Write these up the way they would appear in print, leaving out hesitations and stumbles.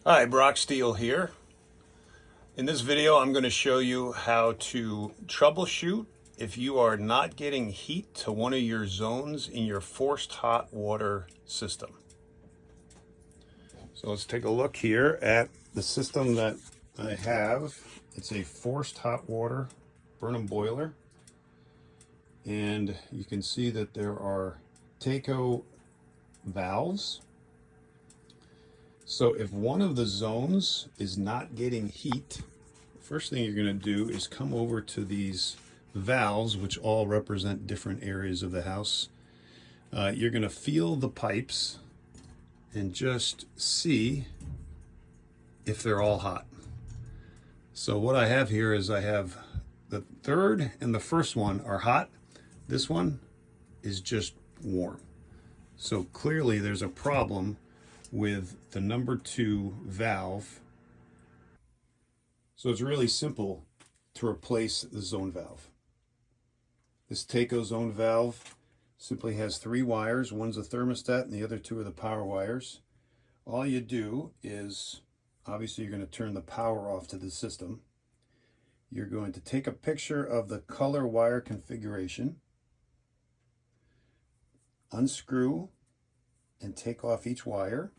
Hi, Brock Steele here. In this video, I'm going to show you how to troubleshoot if you are not getting heat to one of your zones in your forced hot water system. So let's take a look here at the system that I have. It's a forced hot water Burnham boiler. And you can see that there are takeout valves. So if one of the zones is not getting heat, first thing you're going to do is come over to these valves, which all represent different areas of the house. You're going to feel the pipes and just see if they're all hot. So what I have here is I have the third and the first one are hot. This one is just warm. So clearly there's a problem with the number 2 valve. So it's really simple to replace the zone valve. This Taco zone valve simply has 3 wires. One's a thermostat and the other 2 are the power wires. All you do is, obviously you're going to turn the power off to the system. You're going to take a picture of the color wire configuration, unscrew and take off each wire.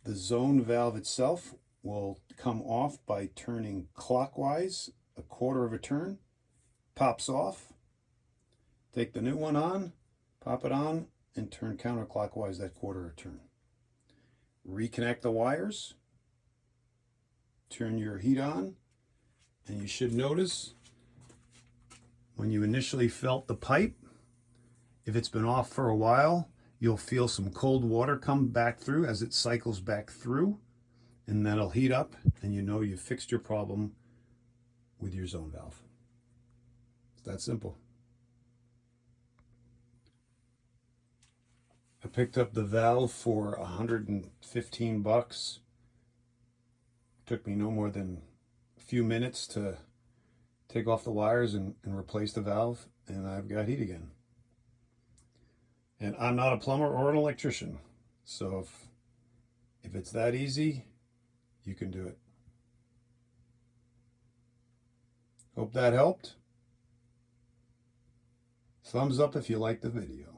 The zone valve itself will come off by turning clockwise a quarter of a turn, pops off. Take the new one on, pop it on, and turn counterclockwise that quarter of a turn. Reconnect the wires, turn your heat on, and you should notice when you initially felt the pipe, if it's been off for a while, you'll feel some cold water come back through as it cycles back through, and that'll heat up, and you know you've fixed your problem with your zone valve. It's that simple. I picked up the valve for $115. Took me no more than a few minutes to take off the wires and replace the valve, and I've got heat again. And I'm not a plumber or an electrician, so if it's that easy, you can do it. Hope that helped. Thumbs up if you liked the video.